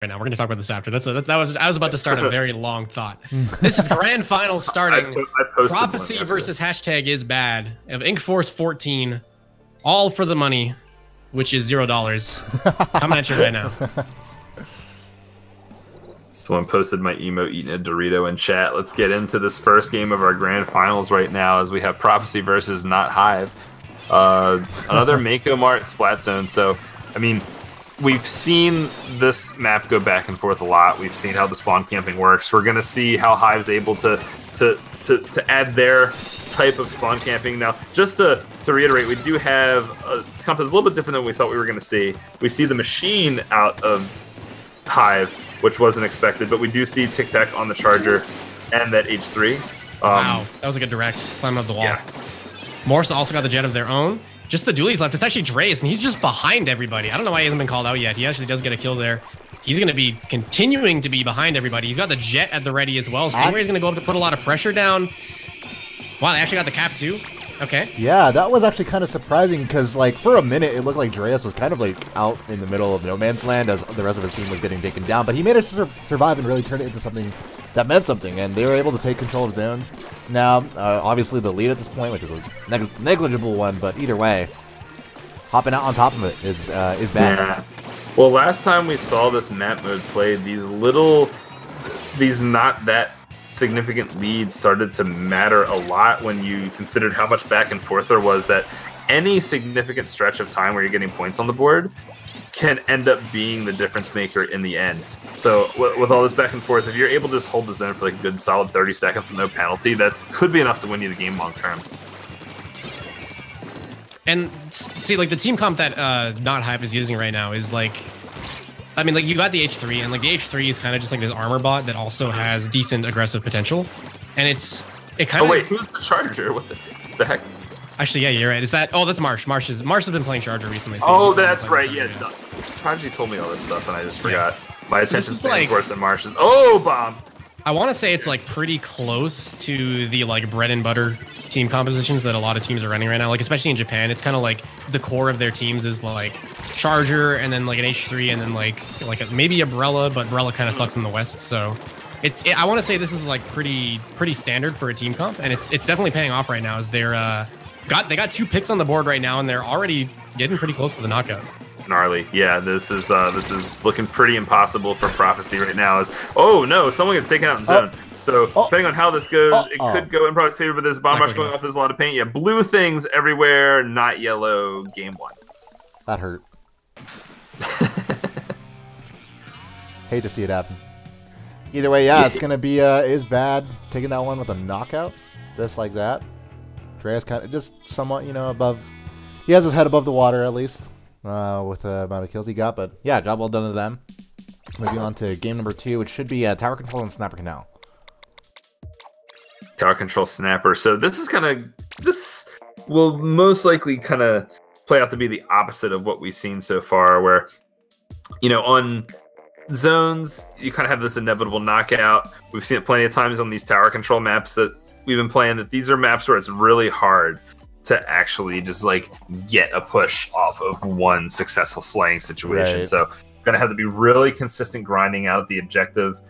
now. We're going to talk about this after. I was about to start a very long thought. This is grand final starting. Prophecy versus hashtag is bad. Of InkForce 14, all for the money, which is $0. Coming at you right now. Someone posted my emote eating a Dorito in chat. Let's get into this first game of our grand finals right now as we have Prophecy versus Not Hive. Another Mako Mart Splat Zone. So, I mean, we've seen this map go back and forth a lot. We've seen how the spawn camping works. We're going to see how Hive's able to add their type of spawn camping. Now, just to reiterate, we do have a comp that's a little bit different than we thought we were going to see. We see the machine out of Hive, which wasn't expected, but we do see Tic Tac on the Charger and that H3. Wow, that was a good direct. Climbing up the wall. Yeah. Morse also got the jet of their own. Just the dualies left. It's actually Dreas, and he's just behind everybody. I don't know why he hasn't been called out yet. He actually does get a kill there. He's going to be continuing to be behind everybody. He's got the jet at the ready as well. Stingray's going to go up to put a lot of pressure down. Wow, they actually got the cap too. Okay. Yeah, that was actually kind of surprising because, like, for a minute, it looked like Dreas was kind of, like, out in the middle of no man's land as the rest of his team was getting taken down. But he managed to survive and really turn it into something that meant something, and they were able to take control of zone. Now, obviously, the lead at this point, which is a negligible one, but either way, hopping out on top of it is bad. Yeah. Well, last time we saw this map mode played, these not that significant leads started to matter a lot when you considered how much back and forth there was. That any significant stretch of time where you're getting points on the board can end up being the difference maker in the end. So with all this back and forth, if you're able to just hold the zone for like a good solid 30 seconds with no penalty, that could be enough to win you the game long term. And see, like, the team comp that Not Hive is using right now is like, I mean, like, you got the H3, and like the H3 is kind of just like this armor bot that also has decent aggressive potential, and it kind of. Oh wait, who's the Charger? What the heck? Actually, yeah, you're right. Is that? Oh, that's Marsh. Marsh has been playing Charger recently. So oh, that's right. Yeah, Prodigy told me all this stuff, and I just forgot. Yeah. My attention span's like, worse than Marsh's. Oh, bomb! I want to say it's like pretty close to the like bread and butter team compositions that a lot of teams are running right now. Like, especially in Japan, it's kind of like the core of their teams is like Charger and then like an H3 and then like maybe Umbrella, but Umbrella kind of sucks in the West. So I want to say this is like pretty standard for a team comp, and it's definitely paying off right now. As they got 2 picks on the board right now, and they're already getting pretty close to the knockout. Gnarly. Yeah, this is looking pretty impossible for Prophecy right now. Oh no, someone gets taken out in zone. So depending on how this goes, it could go in Prophecy's favor, but there's bomb rush going off. There's a lot of paint. Yeah, blue things everywhere, not yellow. Game 1. That hurt. Hate to see it happen. Either way, yeah, it's gonna be is bad taking that one with a knockout, just like that. Dreas kind of just somewhat, above. He has his head above the water at least. With the amount of kills he got, but yeah, job well done to them. Moving on to game number 2, which should be Tower Control and Snapper Canal. Tower Control Snapper. So this will most likely kind of play out to be the opposite of what we've seen so far, where on zones you kind of have this inevitable knockout. We've seen it plenty of times on these Tower Control maps that we've been playing, that these are maps where it's really hard to actually just like get a push off of one successful slaying situation. Right. So gonna have to be really consistent grinding out the objective.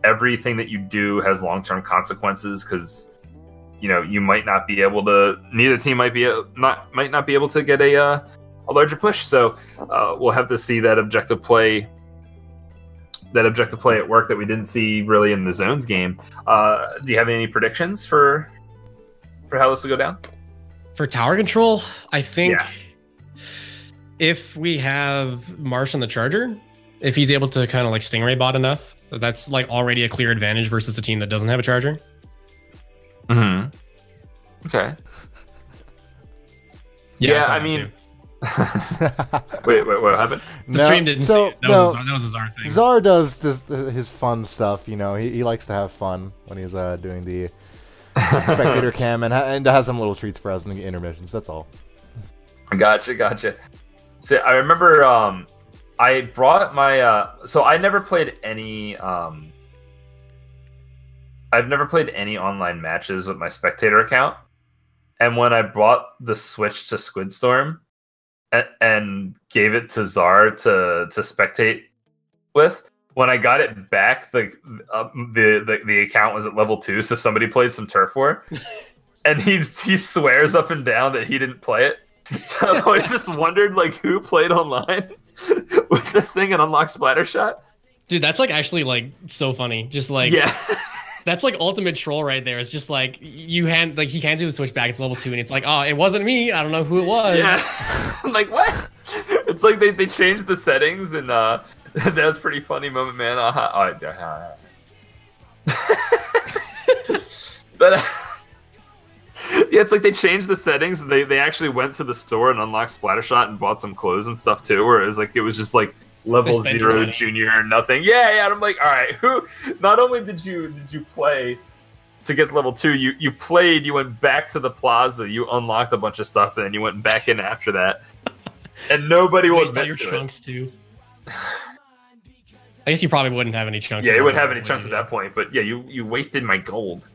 Everything that you do has long-term consequences, because you might not be able to. Neither team might not be able to get a larger push. So we'll have to see that objective play. That objective play at work that we didn't see really in the zones game. Do you have any predictions for how this will go down? For Tower Control, I think if we have Marsh on the Charger, if he's able to kind of like Stingray bot enough, that's like already a clear advantage versus a team that doesn't have a Charger. Okay. Yeah, I mean... wait, what happened? The stream didn't see it. That was a Zar thing. Zar does his fun stuff, he likes to have fun when he's doing the spectator cam, and has some little treats for us in the intermissions. That's all. Gotcha. See, I remember I brought my so I never played any I've never played any online matches with my spectator account, and when I brought the Switch to Squidstorm and gave it to Zar to spectate with. When I got it back, the account was at level 2, so somebody played some Turf War, and he swears up and down that he didn't play it. So I always just wondered like who played online with this thing and unlocked Splattershot. Dude, that's like actually like so funny. Just like Yeah. That's like ultimate troll right there. It's just like he hands you the switch back. It's level 2, and it's like, oh, it wasn't me. I don't know who it was. Yeah. I'm like, what? It's like they changed the settings, and that was a pretty funny moment, man. But yeah, it's like they changed the settings, and they actually went to the store and unlocked Splattershot and bought some clothes and stuff too. Where it was just like level 0 junior or nothing. Yeah. And I'm like, all right, who? Not only did you play to get to level 2, you played, you went back to the plaza, you unlocked a bunch of stuff, and then you went back in after that, and nobody was your chunks too. I guess you probably wouldn't have any chunks. Yeah, you wouldn't have any chunks at that point, but yeah, you wasted my gold.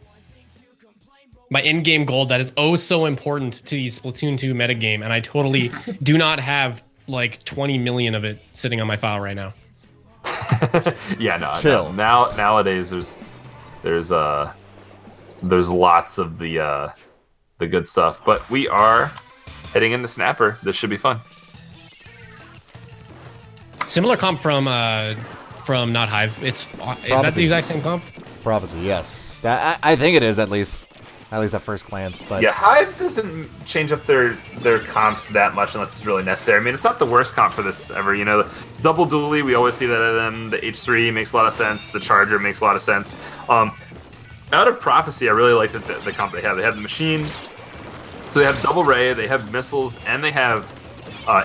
My in-game gold that is oh so important to the Splatoon 2 metagame, and I totally do not have like 20 million of it sitting on my file right now. Yeah, no. Nowadays there's lots of the good stuff, but we are heading into Snapper. This should be fun. Similar comp from Not Hive. Is that the exact same comp? Prophecy, yes. I think it is at least at first glance. But yeah, Hive doesn't change up their comps that much unless it's really necessary. I mean, it's not the worst comp for this ever. You know, double dually, we always see that at them. The H3 makes a lot of sense. The Charger makes a lot of sense. Out of Prophecy, I really like the comp they have. They have the machine, so they have double ray, they have missiles, and they have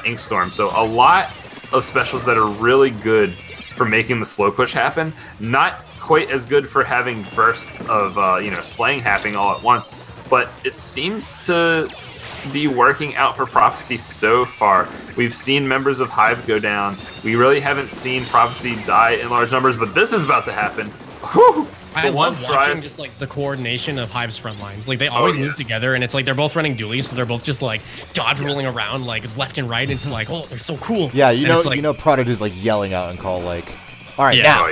Ink Storm. So a lot of specials that are really good for making the slow push happen. Not quite as good for having bursts of slaying happening all at once, but it seems to be working out for Prophecy so far. We've seen members of Hive go down. We really haven't seen Prophecy die in large numbers, but this is about to happen. Whew! I love watching just like the coordination of Hive's front lines. Like they always move together, and it's like they're both running dualies, so they're both just like dodge rolling around like left and right. It's like, oh, they're so cool. Yeah, Prodigy's like yelling out and call like, all right, now.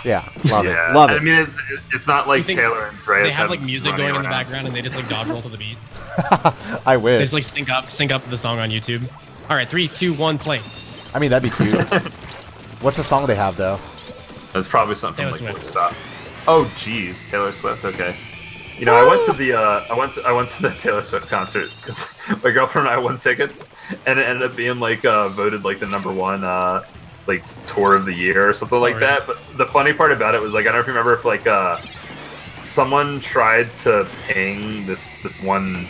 Yeah, love it. I mean, it's not like Taylor and Dreas. They have like music going in the background, and they just like dodge roll to the beat. I wish. They just like sync up the song on YouTube. All right, 3, 2, 1, play. I mean, that'd be cute. What's the song they have though? It's probably something Taylor like Swift. Stop. Oh, jeez, Taylor Swift. Okay. You know, I went to the Taylor Swift concert because my girlfriend and I won tickets, and it ended up being like voted like the #1 like tour of the year or something like that. But the funny part about it was like I don't know if you remember if like someone tried to ping this one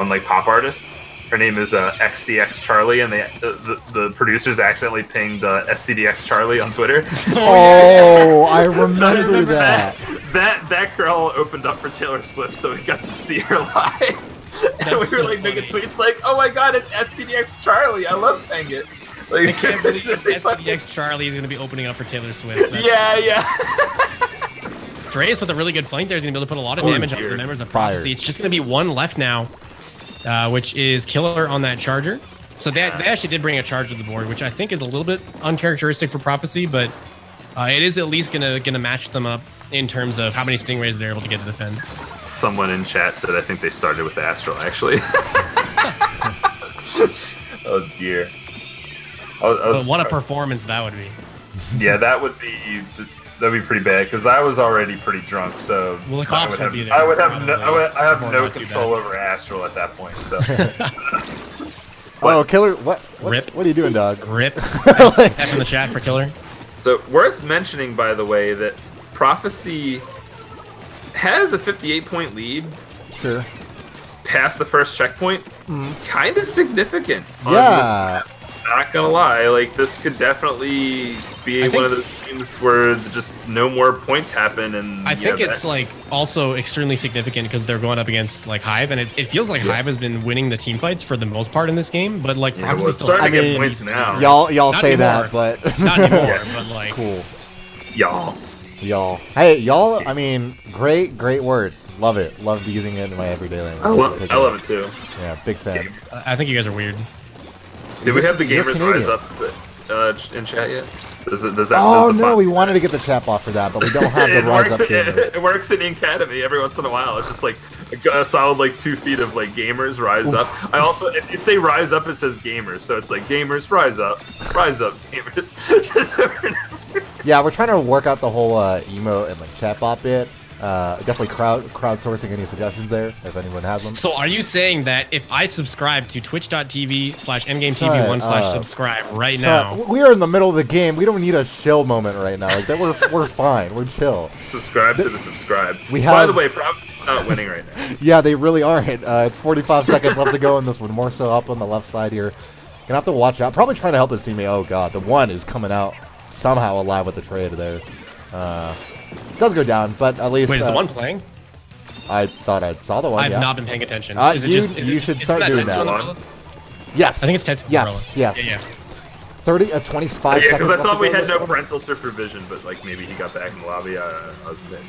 like pop artist. Her name is XCX Charlie, and the producers accidentally pinged SCDX Charlie on Twitter. Oh, I remember that. That girl opened up for Taylor Swift, so we got to see her live. And we were like making tweets like, "Oh my God, it's SCDX Charlie! I love paying it." Like, I can't believe SDX Charlie is going to be opening up for Taylor Swift. Yeah. Dreas with a really good flank there is going to be able to put a lot of damage on the members of Prophecy. It's just going to be one left now, which is Killer on that Charger. So they actually did bring a Charger to the board, which I think is a little bit uncharacteristic for Prophecy, but it is at least going to match them up in terms of how many Stingrays they're able to get to defend. Someone in chat said I think they started with Astral, actually. Oh, dear. But what a performance that would be. Yeah, that'd be pretty bad because I was already pretty drunk. So well, the cops would be there. I have no control over Astral at that point. So. Oh, Killer! What? Rip. What are you doing, dog? Rip. F in the chat for Killer. So worth mentioning, by the way, that Prophecy has a 58-point lead. Sure. Past the first checkpoint, kind of significant. Yeah. Not gonna lie, like this could definitely be one of those games where just no more points happen, and I think it's like also extremely significant because they're going up against like Hive, and it feels like Hive has been winning the team fights for the most part in this game, but like Prophecy still starting to get points now. Y'all say that, but not anymore. But like cool. Y'all. Hey, y'all. I mean, great word. Love it. Love using it in my everyday language. I love it too. Yeah, big fan. I think you guys are weird. Did we have the gamers rise up? in chat yet? Does that? Oh does the no, bot we do wanted to that? get the chat off for that, but we don't have the it, Rise works, Up gamers. it works in Academy every once in a while. It's just like a solid like 2 feet of like gamers rise up. I also, if you say rise up, it says gamers, so it's like gamers rise up gamers. Just over and over. Yeah, we're trying to work out the whole emote and like chatbot bit. Definitely crowdsourcing any suggestions there if anyone has them. So are you saying that if I subscribe to twitch.tv/endgametv1/subscribe right now? We are in the middle of the game. We don't need a chill moment right now. Like that, we're fine. We're chill. Subscribe to the subscribe. We By have- the way, probably not winning right now. Yeah, they really aren't. It's 45 seconds left to go in this one. More so up on the left side here. Gonna have to watch out. Probably trying to help his teammate. Oh god, the one is coming out somehow alive with the trade there. Does go down, but at least. Wait, is the one playing? I thought I saw the one. I've yeah. not been paying attention. You should start doing that. Yes. I think it's 10. Yes. Yes. Yeah. 25 Yeah, seconds. because I thought we left to had go. no parental supervision, but like maybe he got back in the lobby. I wasn't paying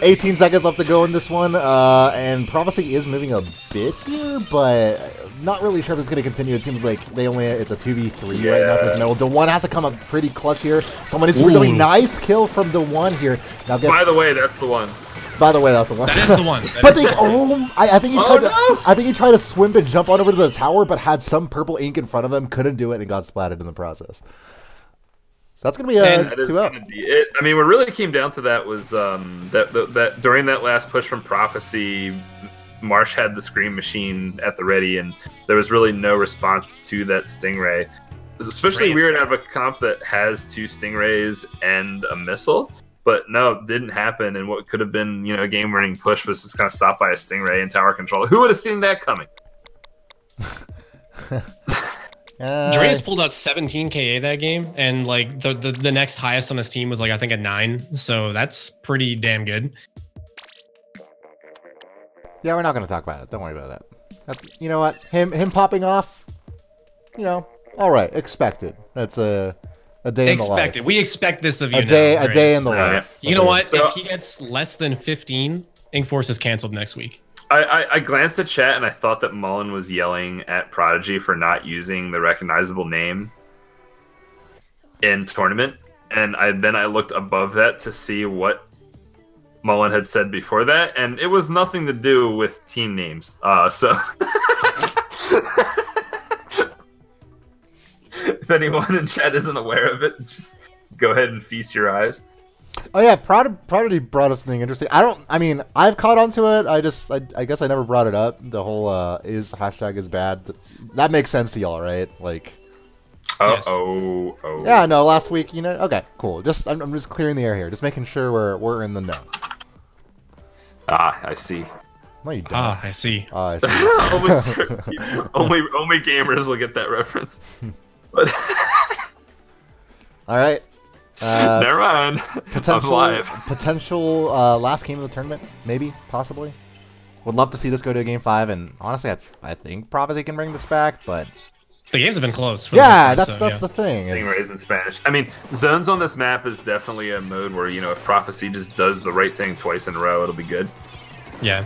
18 seconds left to go in this one, and Prophecy is moving a bit here, but not really sure if it's going to continue. It seems like it's a 2v3 right now for the middle. The one has to come up pretty clutch here. Someone is really nice kill from the one here. Now, By the way, that's the one. By the way, that's the one. That is the one. But I think he tried I think he tried to swim and jump on over to the tower, but had some purple ink in front of him, couldn't do it, and got splatted in the process. So that's gonna be a 2-0. I mean, what really came down to that was that during that last push from Prophecy, Marsh had the Scream Machine at the ready, and there was really no response to that Stingray. It was especially weird out of a comp that has 2 Stingrays and a missile. But no, it didn't happen, and what could have been, a game-winning push was just kind of stopped by a Stingray and tower control. Who would have seen that coming? Dreas pulled out 17 KA that game, and like the next highest on his team was like I think a 9, so that's pretty damn good. Yeah, we're not gonna talk about it. Don't worry about that. You know what? Him popping off. All right, expected. That's a day in the life. Expected. We expect this of you. A day in the life. You know what? So, if he gets less than 15, InkForce is canceled next week. I glanced at chat and I thought that Mullen was yelling at Prodigy for not using the recognizable name in tournament, and then I looked above that to see what Mullen had said before that, and it was nothing to do with team names. So if anyone in chat isn't aware of it, just go ahead and feast your eyes. Oh yeah, Prodigy brought us something interesting. I've caught on to it. I guess I never brought it up. The whole hashtag is bad. That makes sense to y'all, right? Like. Yes. Oh. Yeah, no. Last week, okay, cool. I'm just clearing the air here, just making sure we're in the know. I see. No, you don't. I see. I see. only gamers will get that reference. But all right. Never mind. Potential last game of the tournament, maybe, possibly. Would love to see this go to a game 5, and honestly, I think Prophecy can bring this back, but The games have been close. Yeah, that's the thing. Stingrays in Spanish. I mean, zones on this map is definitely a mode where, if Prophecy just does the right thing twice in a row, it'll be good. Yeah.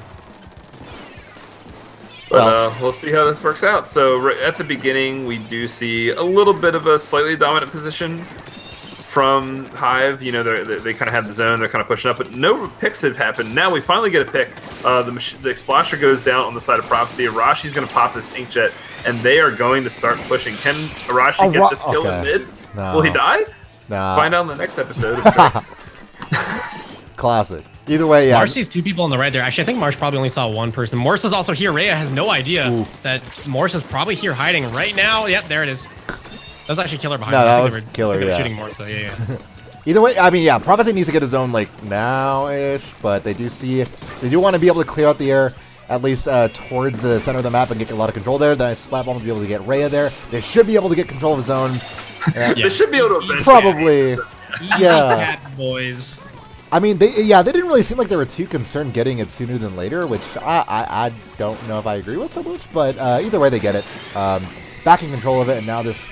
But we'll see how this works out. So at the beginning, we do see a little bit of a slightly dominant position from Hive. They kind of have the zone, they're kind of pushing up, but no picks have happened. Now we finally get a pick. The Explosion goes down on the side of Prophecy. Arashi's going to pop this Inkjet, and they are going to start pushing. Can Arashi get this kill in mid? No. Will he die? No. Find out in the next episode. Classic. Either way, yeah. Marsh sees 2 people on the right there. Actually, I think Marsh probably only saw 1 person. Morse is also here. Rhea has no idea that Morse is probably here hiding right now. Yep, there it is. That was actually Killer behind No, me. that I was think Killer, they were yeah. shooting Morse, so yeah. Either way, Prophecy needs to get his own, now-ish, but they do want to be able to clear out the air, at least towards the center of the map and get a lot of control there. Then Splat Bomb will be able to get Rhea there. They should be able to get control of his own. They should be able to eventually. Probably. Yeah. Boys. They didn't really seem like they were too concerned getting it sooner than later, which I don't know if I agree with so much, but either way they get it. Back in control of it, and now this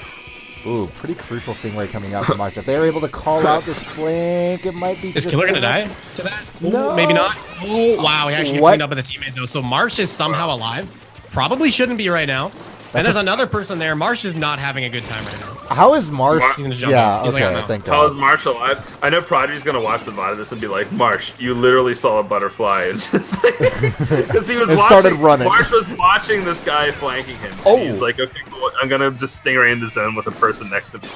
pretty crucial Stingray coming out from Marsh. If they're able to call out this flank, it might be. Is Killer gonna die to that? Ooh, No. Maybe not. Oh, wow, he actually What? cleaned up with a teammate though. So Marsh is somehow alive. Probably shouldn't be right now. And there's another person there. Marsh is not having a good time right now. How is Marsh? He's gonna jump Yeah, in. He's like, okay, I'm out. thank How is God. Marsh alive? I know Prodigy's gonna watch the VOD of this and be like, Marsh, you literally saw a butterfly and just like because he was And watching. started running. Marsh was watching this guy flanking him. Oh. He's like, okay, cool. I'm gonna just stingray into zone with a person next to me.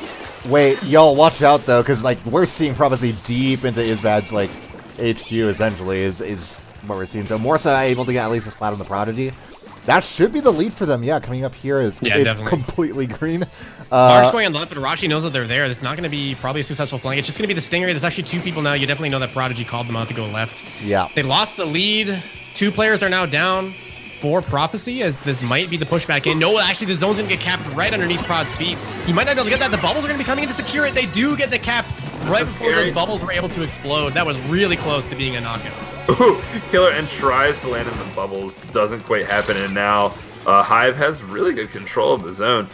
Wait, y'all, watch out though, because like we're seeing Prophecy deep into Isbad's like HQ essentially is what we're seeing. So Morsa able to get at least a splat on the Prodigy. That should be the lead for them. Yeah, coming up here is it's definitely. completely green. Marsh going on the left, but Rashi knows that they're there. It's not going to be probably a successful flank. It's just going to be the Stingray. There's actually 2 people now. You definitely know that Prodigy called them out to go left. Yeah. They lost the lead. 2 players are now down for Prophecy, as this might be the pushback in. No, actually, the zone's going to get capped right underneath Prod's feet. He might not be able to get that. The bubbles are going to be coming in to secure it. They do get the cap right before those bubbles were able to explode. That was really close to being a knockout. Ooh, Killer and tries to land in the bubbles. Doesn't quite happen, and now Hive has really good control of the zone.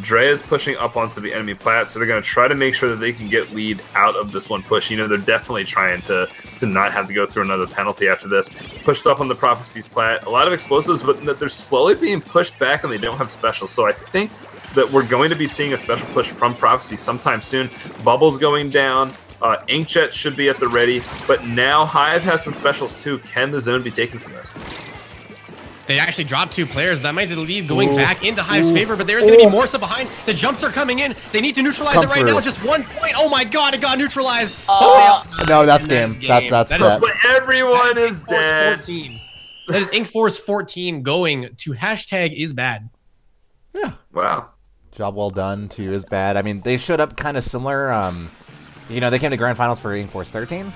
Dre is pushing up onto the enemy plat, so they're going to try to make sure that they can get lead out of this one push. You know, they're definitely trying to not have to go through another penalty after this. Pushed up on the Prophecy's plat. A lot of explosives, but they're slowly being pushed back, and they don't have specials. So I think that we're going to be seeing a special push from Prophecy sometime soon. Bubbles going down. Inkjet should be at the ready, but now Hive has some specials too. Can the zone be taken from this? They actually dropped 2 players. That might be the lead going back into Hive's favor, but there's going to be Morsa behind. The jumps are coming in. They need to neutralize it right now. Just 1 point. Oh my God, it got neutralized. No, that's game. That's set. But everyone is dead. 14. That is InkForce 14 going to #isbad. Yeah. Wow. Job well done to Isbad. I mean, they showed up kind of similar. You know, they came to grand finals for InkForce 13.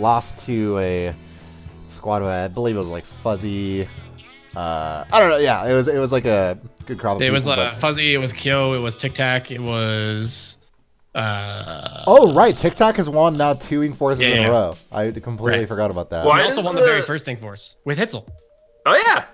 Lost to a squad, I believe it was like Fuzzy. I don't know. Yeah, it was like a good crowd of It people, was but- Fuzzy, it was Kyo, it was Tic Tac, it was... Oh, right. Tic Tac has won now 2 InkForces in a row. I completely forgot about that. Why He also does won the very first InkForce with Hitzel. Oh, yeah.